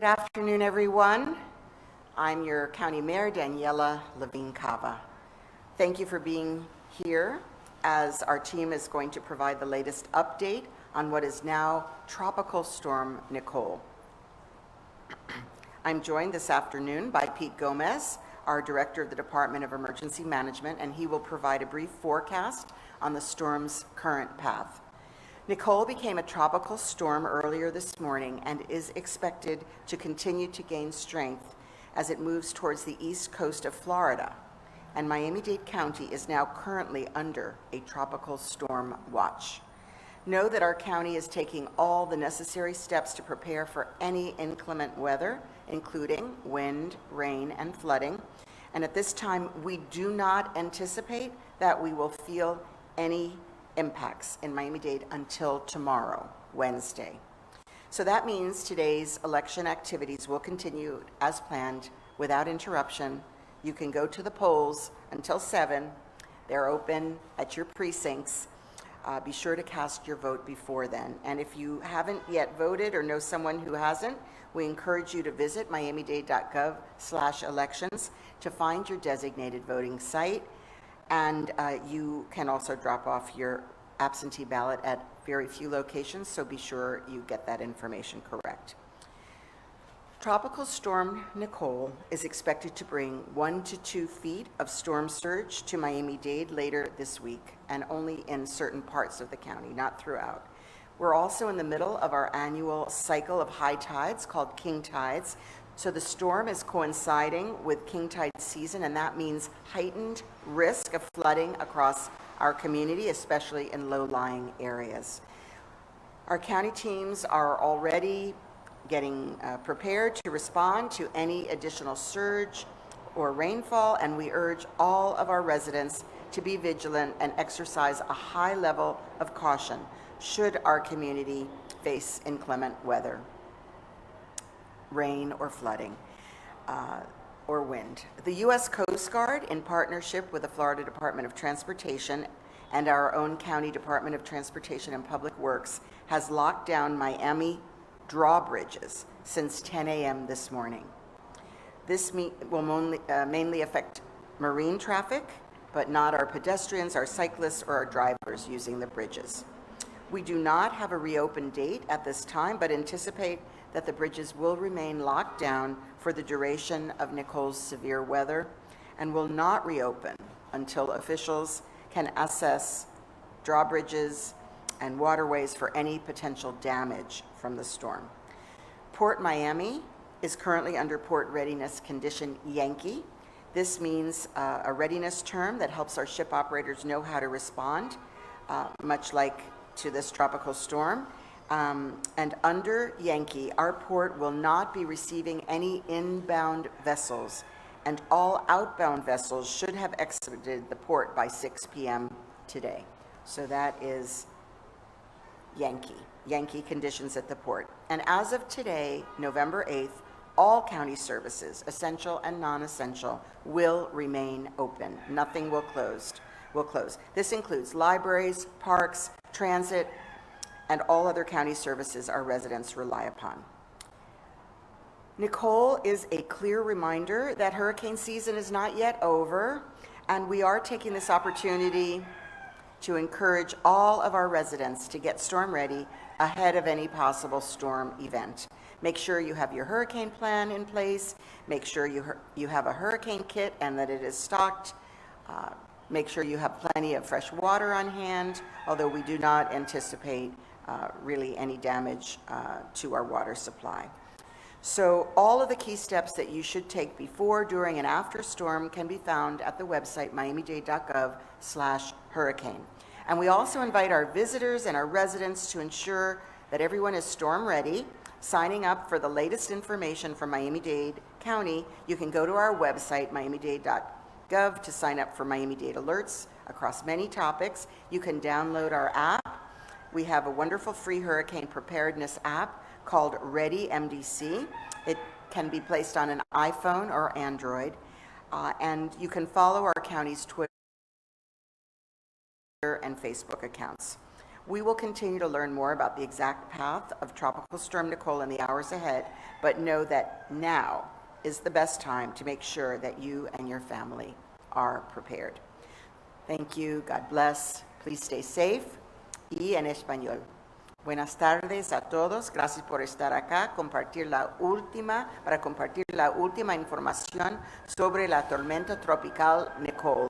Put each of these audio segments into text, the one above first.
Good afternoon, everyone. I'm your County Mayor, Daniela Levine-Cava. Thank you for being here as our team is going to provide the latest update on what is now Tropical Storm Nicole. I'm joined this afternoon by Pete Gomez, our Director of the Department of Emergency Management, and he will provide a brief forecast on the storm's current path. Nicole became a tropical storm earlier this morning and is expected to continue to gain strength as it moves towards the east coast of Florida, and Miami-Dade County is now currently under a tropical storm watch. Know that our county is taking all the necessary steps to prepare for any inclement weather, including wind, rain, and flooding, and at this time we do not anticipate that we will feel any impacts in Miami-Dade until tomorrow, Wednesday. So that means today's election activities will continue as planned without interruption. You can go to the polls until 7. They're open at your precincts. Be sure to cast your vote before then. And if you haven't yet voted or know someone who hasn't, we encourage you to visit miamidade.gov/elections to find your designated voting site. And you can also drop off your absentee ballot at very few locations, so be sure you get that information correct. Tropical Storm Nicole is expected to bring 1 to 2 feet of storm surge to Miami-Dade later this week, and only in certain parts of the county, not throughout. We're also in the middle of our annual cycle of high tides called king tides. So the storm is coinciding with king tide season, and that means heightened risk of flooding across our community, especially in low-lying areas. Our county teams are already getting prepared to respond to any additional surge or rainfall, and we urge all of our residents to be vigilant and exercise a high level of caution should our community face inclement weather, rain or flooding, or wind. The U.S. Coast Guard, in partnership with the Florida Department of Transportation and our own County Department of Transportation and Public Works, has locked down Miami drawbridges since 10 a.m. this morning. This will mainly affect marine traffic, but not our pedestrians, our cyclists, or our drivers using the bridges. We do not have a reopen date at this time, but anticipate that the bridges will remain locked down for the duration of Nicole's severe weather and will not reopen until officials can assess drawbridges and waterways for any potential damage from the storm. Port Miami is currently under Port Readiness Condition Yankee. This means a readiness term that helps our ship operators know how to respond, much like to this tropical storm. And under Yankee, our port will not be receiving any inbound vessels, and all outbound vessels should have exited the port by 6 p.m. today. So that is Yankee conditions at the port. And as of today, November 8th, all county services, essential and non-essential, will remain open. Nothing will close. This includes libraries, parks, transit, and all other county services our residents rely upon. Nicole is a clear reminder that hurricane season is not yet over, and we are taking this opportunity to encourage all of our residents to get storm ready ahead of any possible storm event. Make sure you have your hurricane plan in place. Make sure you have a hurricane kit and that it is stocked. Make sure you have plenty of fresh water on hand, although we do not anticipate really any damage to our water supply. So all of the key steps that you should take before, during, and after storm can be found at the website miamidade.gov/hurricane. And we also invite our visitors and our residents to ensure that everyone is storm ready. Signing up for the latest information from Miami-Dade County, you can go to our website, miamidade.gov, to sign up for Miami-Dade alerts across many topics. You can download our app. We have a wonderful free hurricane preparedness app called Ready MDC. It can be placed on an iPhone or Android, and you can follow our county's Twitter and Facebook accounts. We will continue to learn more about the exact path of Tropical Storm Nicole in the hours ahead, but know that now is the best time to make sure that you and your family are prepared. Thank you. God bless. Please stay safe. Y en español. Buenas tardes a todos. Gracias por estar acá, para compartir la última información sobre la tormenta tropical Nicole.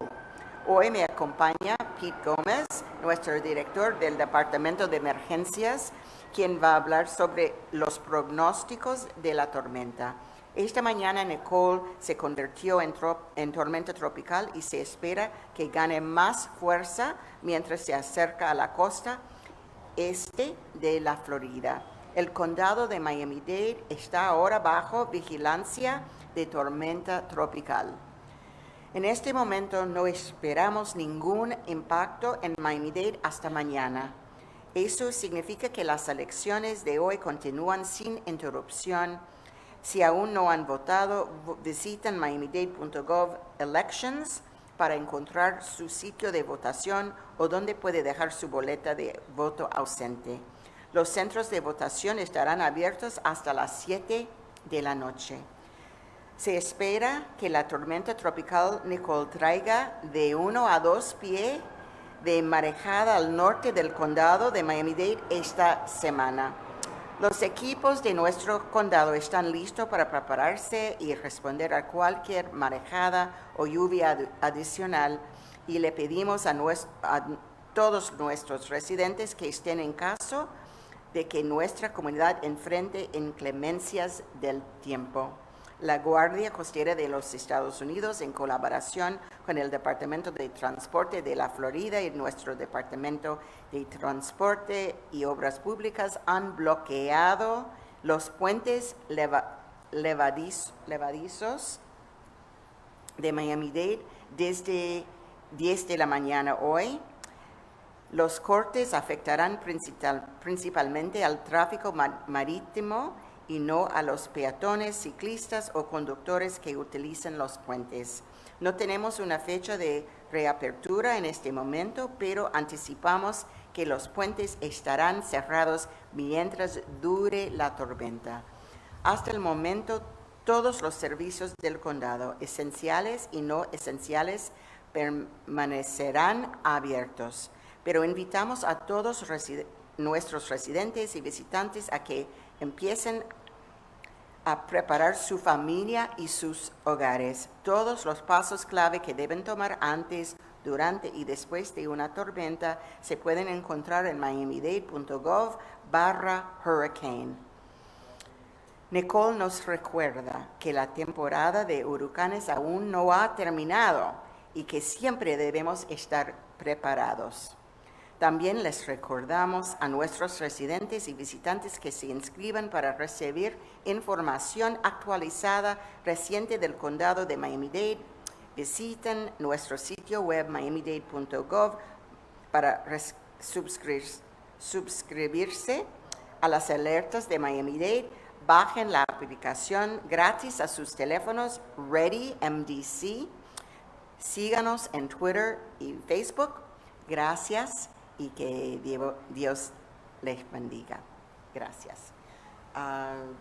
Hoy me acompaña Pete Gómez, nuestro director del Departamento de Emergencias, quien va a hablar sobre los pronósticos de la tormenta. Esta mañana Nicole se convirtió en tormenta tropical y se espera que gane más fuerza mientras se acerca a la costa este de la Florida. El condado de Miami-Dade está ahora bajo vigilancia de tormenta tropical. En este momento no esperamos ningún impacto en Miami-Dade hasta mañana. Eso significa que las elecciones de hoy continúan sin interrupción. Si aún no han votado, visiten miamidade.gov elections para encontrar su sitio de votación o donde puede dejar su boleta de voto ausente. Los centros de votación estarán abiertos hasta las 7 de la noche. Se espera que la tormenta tropical Nicole traiga de 1 a 2 pies de marejada al norte del condado de Miami-Dade esta semana. Los equipos de nuestro condado están listos para prepararse y responder a cualquier marejada o lluvia adicional y le pedimos a todos nuestros residentes que estén en caso de que nuestra comunidad enfrente inclemencias del tiempo. La Guardia Costera de los Estados Unidos, en colaboración con el Departamento de Transporte de la Florida y nuestro Departamento de Transporte y Obras Públicas, han bloqueado los puentes levadizos de Miami-Dade desde 10 de la mañana hoy. Los cortes afectarán principalmente al tráfico marítimo y no a los peatones, ciclistas o conductores que utilizan los puentes. No tenemos una fecha de reapertura en este momento, pero anticipamos que los puentes estarán cerrados mientras dure la tormenta. Hasta el momento, todos los servicios del condado, esenciales y no esenciales, permanecerán abiertos, pero invitamos a todos nuestros residentes y visitantes a que empiecen a preparar su familia y sus hogares. Todos los pasos clave que deben tomar antes, durante y después de una tormenta se pueden encontrar en miamidade.gov/hurricane. Nicole nos recuerda que la temporada de huracanes aún no ha terminado y que siempre debemos estar preparados. También les recordamos a nuestros residentes y visitantes que se inscriban para recibir información actualizada reciente del condado de Miami-Dade. Visiten nuestro sitio web miamidade.gov para suscribirse a las alertas de Miami-Dade. Bajen la aplicación gratis a sus teléfonos Ready MDC. Síganos en Twitter y Facebook. Gracias. Y que Dios les bendiga. Gracias.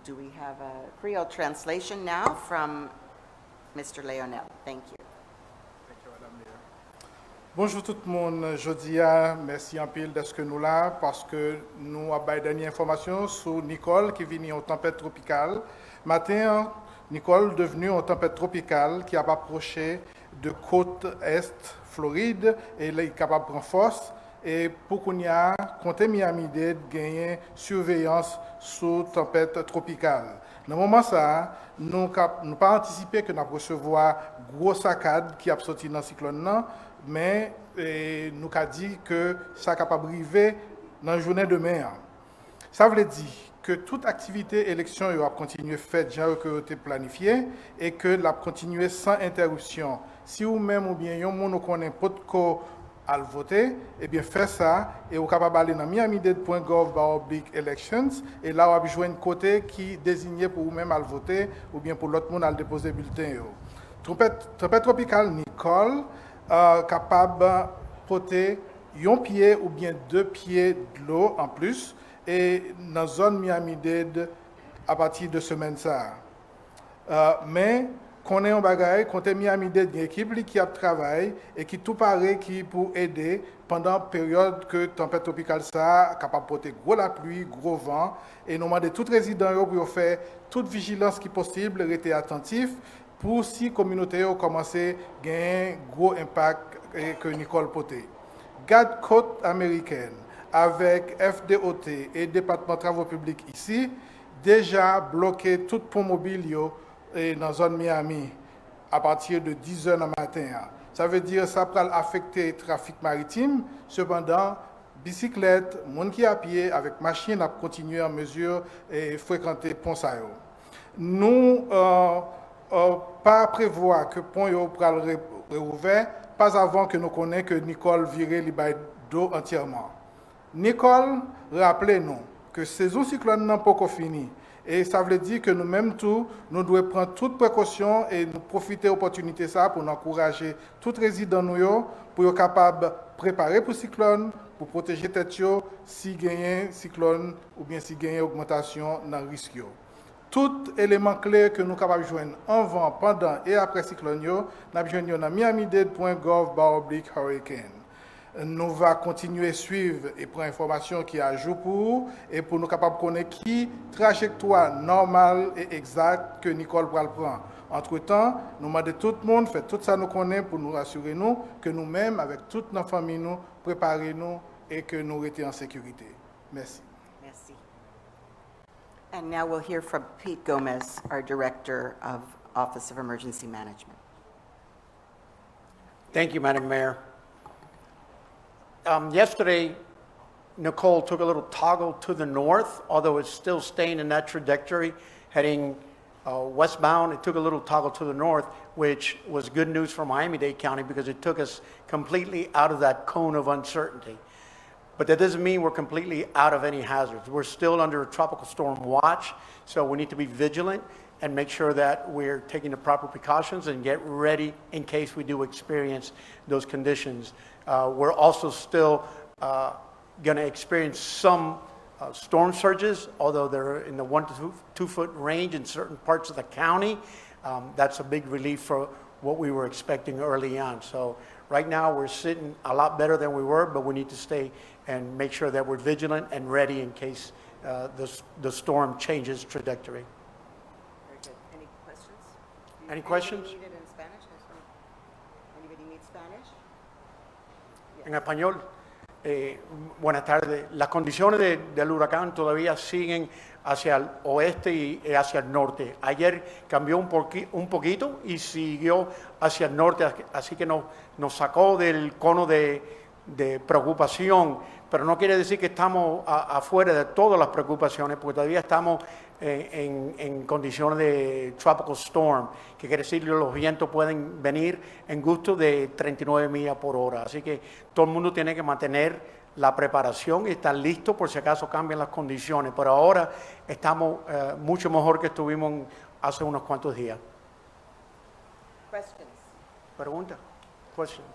Do we have a Creole translation now from Mr. Leonel? Thank you. Bonjour tout le monde, jeudi, merci en pile de ce que nous là parce que nous avons dernière information sur Nicole qui vient en tempête tropicale. Matin, Nicole devenue en tempête tropicale qui a approché de côte est Floride et elle est capable de prendre force. Et pour qu'on y a, compter Miami-Dade gagner surveillance sous tempête tropicale. Dans le moment ça, nous n'avons pas anticipé que nous allons recevoir gros saccades qui a sorti dans le cyclone, mais nous avons dit que ça est capable d'arriver dans la journée de demain. Ça veut dire que toute activité élection va continuer faite, genre que vous avez planifié, et que la continuer sans interruption. Si vous-même ou bien vous ne connaissez pas de à le voter, eh bien faites ça et vous êtes capable d'aller dans miamidade.gov/elections et là vous avez besoin de côté qui désigné pour vous-même à le voter ou bien pour l'autre monde à le déposer bulletin. Tempête tropicale Nicole capable de porter un pied ou bien 2 pieds de l'eau en plus et dans la zone Miami-Dade à partir de semaine ça. Mais qu'on est un bagage, qu'on est Miami-Dade, une équipe qui a travaillé et qui tout paraît qui pour aider pendant la période que tempête tropicale ça capable de porter gros la pluie, gros vent et nous demandons tous les résidents pour faire toute vigilance qui possible, rester attentifs pour si la communauté a commencé à gagner un gros impact que Nicole portait. Garde côte américaine avec FDOT et département de travaux publics ici déjà bloqué tout pont mobile dans la zone Miami à partir de 10 h du matin. Ça veut dire que ça va affecter le trafic maritime. Cependant, bicyclette, monde qui à pied, avec machine, a continué en mesure et fréquenter pont ça. Nous pas prévoir que pont yo pral réouvert pas avant que nous connaissions que Nicole virait les bails d'eau entièrement. Nicole, rappelez-nous que saison cyclone n'a pas encore fini. Et ça veut dire que nous-mêmes, nous devons prendre toutes précautions et nous profiter de l'opportunité pour encourager tous les résidents pour être capables de préparer pour le cyclone, pour protéger tête si il y a un cyclone ou bien si il y a une augmentation dans le risque. Tout élément clé que nous sommes capables de joindre avant, pendant et après le cyclone, nous avons joindre dans miamidade.gov/hurricane. Nous allons continuer à suivre et prendre l'information qui est à jour pour nous capables de connaître qui trajectoire normale et exacte que Nicole va prendre. Entre-temps, nous demandons tout le monde, fait tout ça nous connaît pour nous rassurer que nous-mêmes, avec toute notre famille, nous préparons et que nous restions en sécurité. Merci. Merci. And now we'll hear from Pete Gomez, our Director of Office of Emergency Management. Thank you, Madam Mayor. Yesterday, Nicole took a little toggle to the north, although it's still staying in that trajectory, heading westbound. It took a little toggle to the north, which was good news for Miami-Dade County because it took us completely out of that cone of uncertainty. But that doesn't mean we're completely out of any hazards. We're still under a tropical storm watch, so we need to be vigilant and make sure that we're taking the proper precautions and get ready in case we do experience those conditions. We're also still going to experience some storm surges, although they're in the 1 to 2 foot range in certain parts of the county. That's a big relief for what we were expecting early on. So right now we're sitting a lot better than we were, but we need to stay and make sure that we're vigilant and ready in case the storm changes trajectory. Very good. Any questions? Any questions? Anybody need it in Spanish? Anybody need Spanish? En español, buenas tardes. Las condiciones del huracán todavía siguen hacia el oeste y hacia el norte. Ayer cambió un poquito y siguió hacia el norte, así que nos sacó del cono de preocupación, pero no quiere decir que estamos afuera de todas las preocupaciones, porque todavía estamos en condiciones de tropical storm, que quiere decir que los vientos pueden venir en gusto de 39 millas por hora. Así que todo el mundo tiene que mantener la preparación y estar listo por si acaso cambian las condiciones. Pero ahora estamos mucho mejor que estuvimos hace unos cuantos días. Questions? ¿Pregunta? Questions?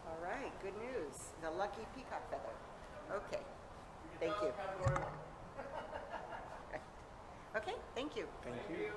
All right, good news. The lucky peacock feather. Okay, thank you. Okay, thank you. Thank you.